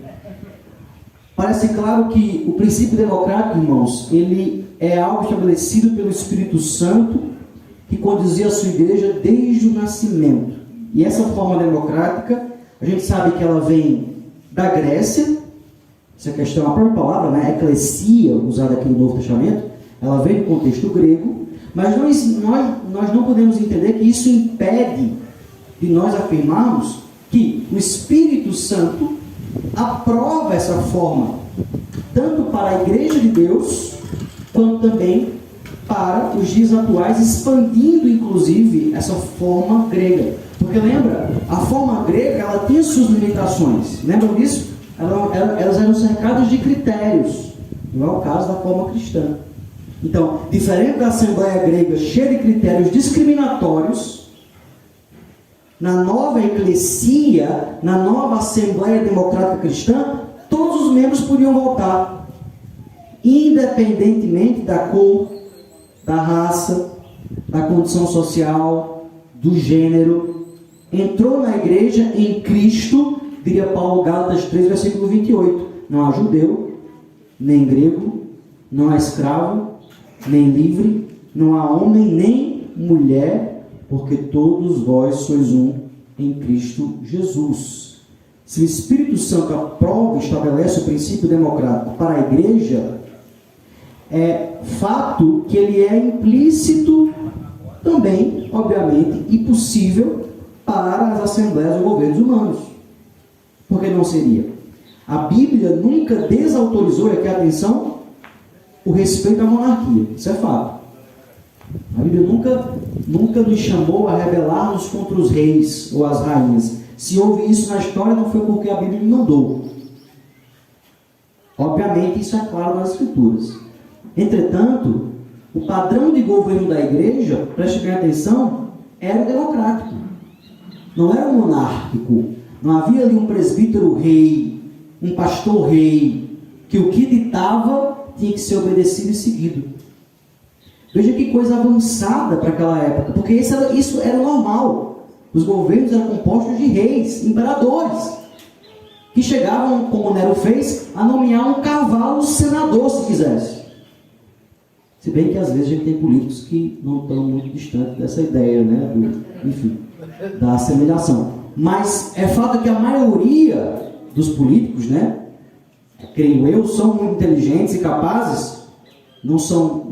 Parece claro que o princípio democrático, irmãos, ele é algo estabelecido pelo Espírito Santo que conduzia a sua igreja desde o nascimento. E essa forma democrática, a gente sabe que ela vem da Grécia. Essa questão, a própria palavra, né, eclesia, usada aqui no Novo Testamento, ela vem do contexto grego, mas nós não podemos entender que isso impede de nós afirmarmos que o Espírito Santo aprova essa forma, tanto para a igreja de Deus, quanto também para os dias atuais, expandindo inclusive essa forma grega. Porque lembra, a forma grega, ela tinha suas limitações. Lembram disso? Elas eram cercadas de critérios. Não é o caso da forma cristã. Então, diferente da Assembleia grega, cheia de critérios discriminatórios, na nova eclesia, na nova Assembleia Democrática Cristã, todos os membros podiam votar, independentemente da cor, da raça, da condição social, do gênero. Entrou na igreja em Cristo, diria Paulo, Gálatas 3, versículo 28. Não há judeu, nem grego, não há escravo, nem livre, não há homem, nem mulher, porque todos vós sois um em Cristo Jesus. Se o Espírito Santo aprova e estabelece o princípio democrático para a igreja, é fato que ele é implícito também, obviamente, e possível para as assembleias ou governos humanos. Por que não seria? A Bíblia nunca desautorizou, e aqui atenção, o respeito à monarquia. Isso é fato. A Bíblia nunca nos chamou a rebelar-nos contra os reis ou as rainhas. Se houve isso na história, não foi porque a Bíblia me mandou. Obviamente, isso é claro nas Escrituras. Entretanto, o padrão de governo da igreja, preste bem atenção, era o democrático. Não era o monárquico. Não havia ali um presbítero rei, um pastor rei, que o que ditava tinha que ser obedecido e seguido. Veja que coisa avançada para aquela época, porque isso era normal. Os governos eram compostos de reis, imperadores, que chegavam, como Nero fez, a nomear um cavalo senador, se quisesse. Se bem que às vezes a gente tem políticos que não estão muito distantes dessa ideia, né? Da assemelhação. Mas é fato que a maioria dos políticos, né? Creio eu, são muito inteligentes e capazes, não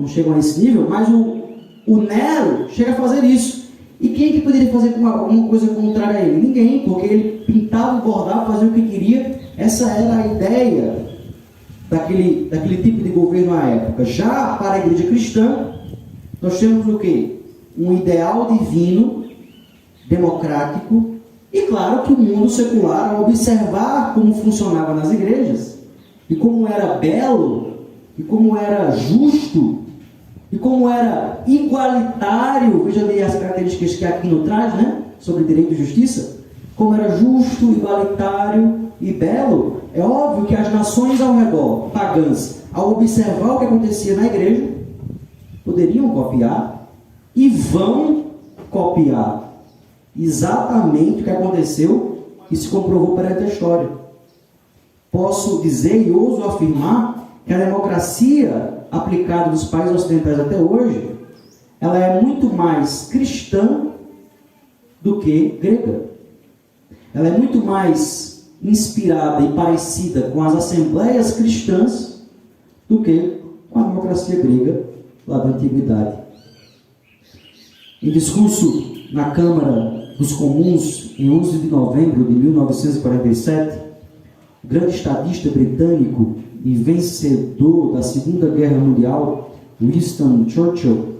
chegam a esse nível, mas o Nero chega a fazer isso. E quem que poderia fazer alguma coisa contrária a ele? Ninguém, porque ele pintava, bordava, fazia o que queria. Essa era a ideia daquele tipo de governo à época. Já para a igreja cristã, nós temos o quê? Um ideal divino, democrático, e claro que o mundo secular, ao observar como funcionava nas igrejas, e como era belo, e como era justo, e como era igualitário, veja ali as características que aqui nos traz, né? Sobre direito e justiça, como era justo, igualitário e belo, é óbvio que as nações ao redor, pagãs, ao observar o que acontecia na igreja, poderiam copiar e vão copiar exatamente o que aconteceu e se comprovou perante a história. Posso dizer e ouso afirmar que a democracia aplicada nos países ocidentais até hoje, ela é muito mais cristã do que grega. Ela é muito mais inspirada e parecida com as assembleias cristãs do que com a democracia grega lá da antiguidade. Em discurso na Câmara dos Comuns, em 11 de novembro de 1947, o grande estadista britânico e vencedor da Segunda Guerra Mundial, Winston Churchill,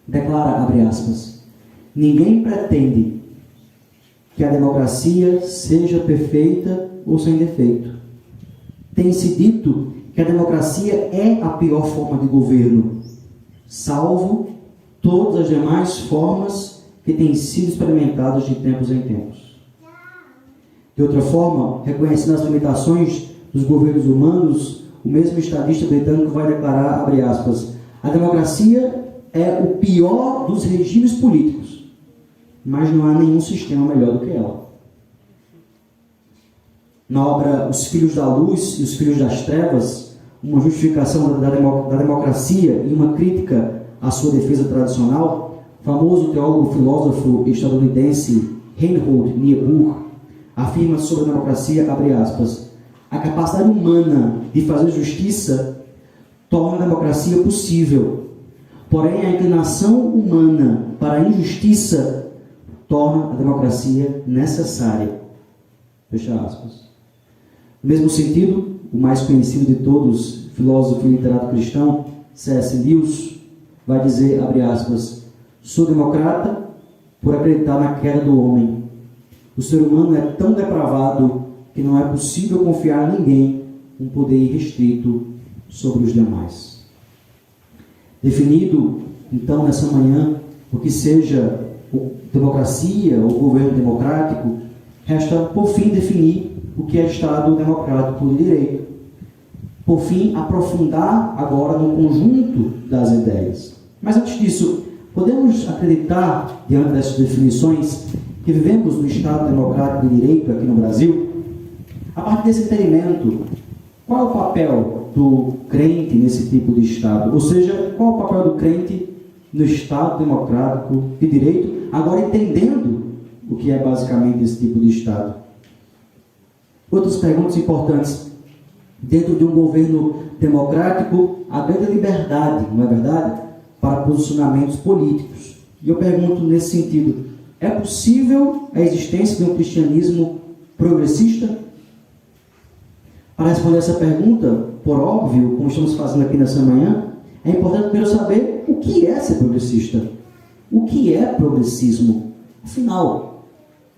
declara, abre aspas, ninguém pretende que a democracia seja perfeita ou sem defeito. Tem-se dito que a democracia é a pior forma de governo, salvo todas as demais formas que têm sido experimentadas de tempos em tempos. De outra forma, reconhecendo as limitações dos governos humanos, o mesmo estadista britânico vai declarar, abre aspas, a democracia é o pior dos regimes políticos, mas não há nenhum sistema melhor do que ela. Na obra Os Filhos da Luz e os Filhos das Trevas, uma justificação da democracia e uma crítica à sua defesa tradicional, o famoso teólogo filósofo estadunidense Reinhold Niebuhr afirma sobre a democracia, abre aspas, a capacidade humana de fazer justiça torna a democracia possível, porém a inclinação humana para a injustiça torna a democracia necessária. Fecha aspas. No mesmo sentido, o mais conhecido de todos, filósofo e literato cristão, C.S. Lewis, vai dizer, abre aspas, sou democrata por acreditar na queda do homem. O ser humano é tão depravado que não é possível confiar a ninguém um poder irrestrito sobre os demais. Definido, então, nessa manhã, o que seja democracia ou governo democrático, resta, por fim, definir o que é Estado democrático de direito. Por fim, aprofundar agora no conjunto das ideias. Mas antes disso, podemos acreditar, diante dessas definições, que vivemos no Estado democrático de direito aqui no Brasil? A partir desse entendimento, qual é o papel do crente nesse tipo de Estado? Ou seja, qual é o papel do crente no Estado democrático de direito, agora entendendo o que é basicamente esse tipo de Estado? Outras perguntas importantes. Dentro de um governo democrático, há grande liberdade, não é verdade? Para posicionamentos políticos. E eu pergunto nesse sentido, é possível a existência de um cristianismo progressista? Para responder essa pergunta, por óbvio, como estamos fazendo aqui nessa manhã, é importante primeiro saber o que é ser progressista. O que é progressismo? Afinal,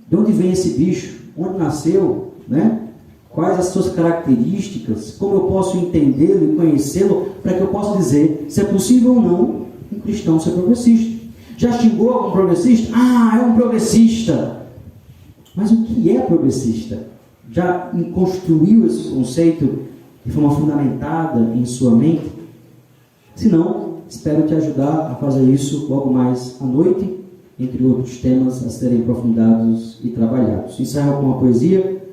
de onde vem esse bicho? Onde nasceu? Né? Quais as suas características? Como eu posso entendê-lo e conhecê-lo para que eu possa dizer se é possível ou não um cristão ser progressista? Já xingou algum progressista? Ah, é um progressista! Mas o que é progressista? Já construiu esse conceito de forma fundamentada em sua mente? Se não, espero te ajudar a fazer isso logo mais à noite, entre outros temas a serem aprofundados e trabalhados. Encerro com uma poesia,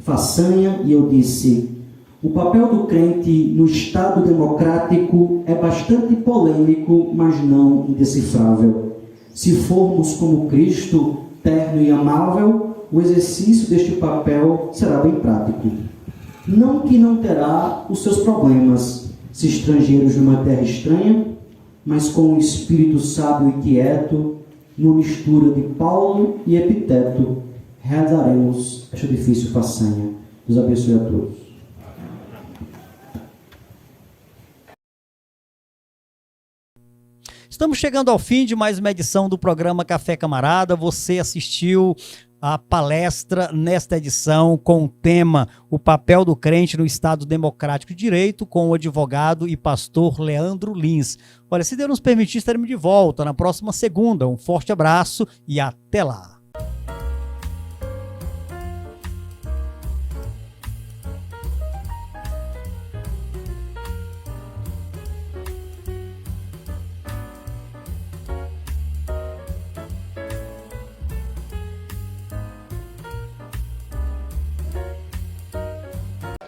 façanha, e eu disse: o papel do crente no Estado democrático é bastante polêmico, mas não indecifrável. Se formos como Cristo, terno e amável, o exercício deste papel será bem prático. Não que não terá os seus problemas, se estrangeiros numa terra estranha, mas com um espírito sábio e quieto, numa mistura de Paulo e epiteto, realizaremos esta difícil façanha. Deus abençoe a todos. Estamos chegando ao fim de mais uma edição do programa Café Camarada. Você assistiu a palestra nesta edição com o tema O Papel do Crente no Estado Democrático de Direito, com o advogado e pastor Leandro Lins. Olha, se Deus nos permitir, estaremos de volta na próxima segunda. Um forte abraço e até lá.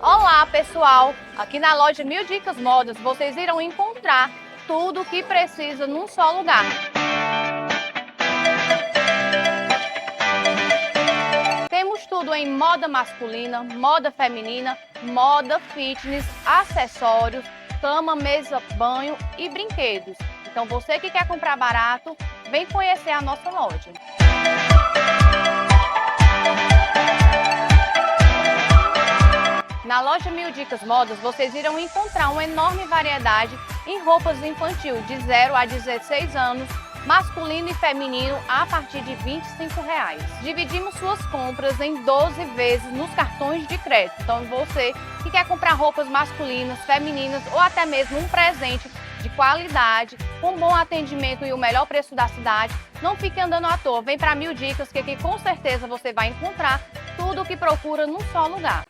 Olá pessoal, aqui na loja Mil Dicas Modas vocês irão encontrar tudo o que precisa num só lugar. Temos tudo em moda masculina, moda feminina, moda fitness, acessórios, cama, mesa, banho e brinquedos. Então você que quer comprar barato, vem conhecer a nossa loja. Na loja Mil Dicas Modas, vocês irão encontrar uma enorme variedade em roupas infantil de 0 a 16 anos, masculino e feminino a partir de R$ 25. Dividimos suas compras em 12 vezes nos cartões de crédito. Então você que quer comprar roupas masculinas, femininas ou até mesmo um presente de qualidade, com bom atendimento e o melhor preço da cidade, não fique andando à toa. Vem para Mil Dicas que aqui com certeza você vai encontrar tudo o que procura num só lugar.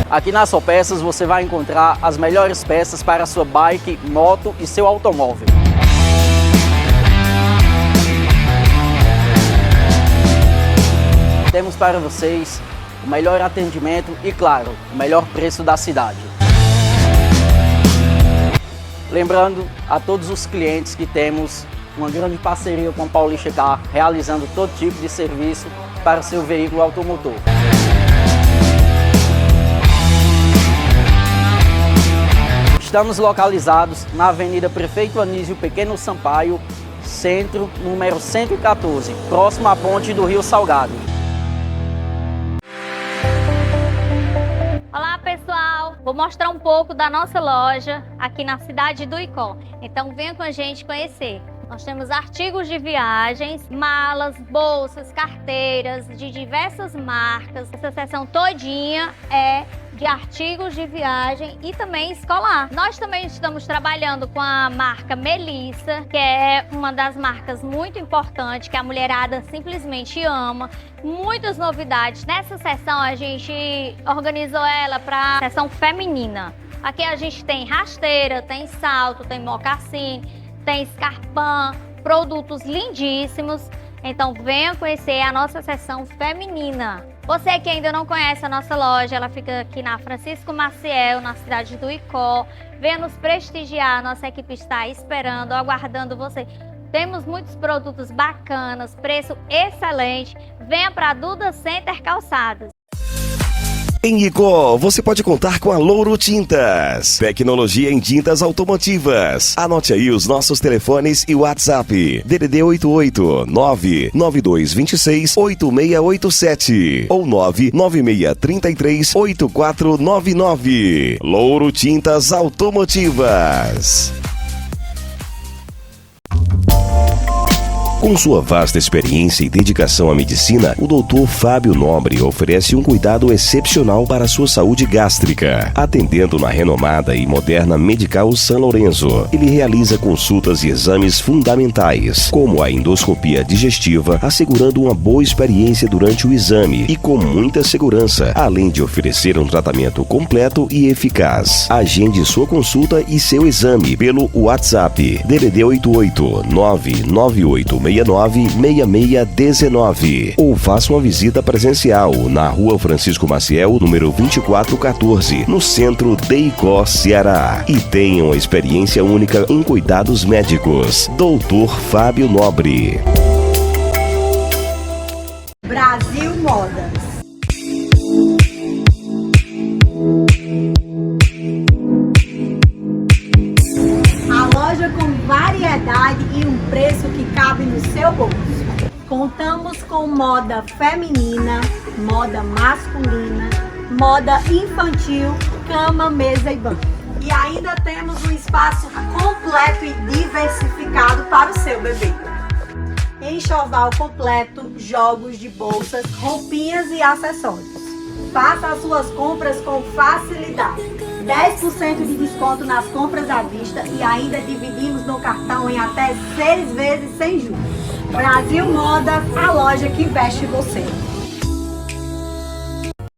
Aqui na Sopeças você vai encontrar as melhores peças para a sua bike, moto e seu automóvel. Temos para vocês o melhor atendimento e, claro, o melhor preço da cidade. Lembrando a todos os clientes que temos uma grande parceria com a Paulista Car, realizando todo tipo de serviço para o seu veículo automotor. Estamos localizados na Avenida Prefeito Anísio Pequeno Sampaio, centro, número 114, próximo à ponte do Rio Salgado. Olá pessoal, vou mostrar um pouco da nossa loja aqui na cidade do Icó. Então venha com a gente conhecer. Nós temos artigos de viagens, malas, bolsas, carteiras de diversas marcas. Essa seção todinha é de artigos de viagem e também escolar. Nós também estamos trabalhando com a marca Melissa, que é uma das marcas muito importantes, que a mulherada simplesmente ama. Muitas novidades. Nessa seção a gente organizou ela para a seção feminina. Aqui a gente tem rasteira, tem salto, tem mocassim, tem escarpão, produtos lindíssimos. Então venha conhecer a nossa seção feminina. Você que ainda não conhece a nossa loja, ela fica aqui na Francisco Maciel, na cidade do Icó. Venha nos prestigiar, nossa equipe está esperando, aguardando você. Temos muitos produtos bacanas, preço excelente. Venha para Duda Center Calçados. Em Icó, você pode contar com a Louro Tintas. Tecnologia em tintas automotivas. Anote aí os nossos telefones e WhatsApp. DDD 88 99226 8687 ou 99633 8499. Louro Tintas Automotivas. Com sua vasta experiência e dedicação à medicina, o Dr. Fábio Nobre oferece um cuidado excepcional para a sua saúde gástrica. Atendendo na renomada e moderna Medical São Lourenço, ele realiza consultas e exames fundamentais, como a endoscopia digestiva, assegurando uma boa experiência durante o exame e com muita segurança, além de oferecer um tratamento completo e eficaz. Agende sua consulta e seu exame pelo WhatsApp DDD 88 998696619 ou faça uma visita presencial na Rua Francisco Maciel, número 2414, no centro de Icó, Ceará. E tenha uma experiência única em cuidados médicos. Dr. Fábio Nobre. Brasil Modas. Com variedade e um preço que cabe no seu bolso. Contamos com moda feminina, moda masculina, moda infantil, cama, mesa e banco. E ainda temos um espaço completo e diversificado para o seu bebê. Enxoval completo, jogos de bolsas, roupinhas e acessórios. Faça as suas compras com facilidade. 10% de desconto nas compras à vista e ainda dividimos no cartão em até 6 vezes sem juros. Brasil Modas, a loja que veste você.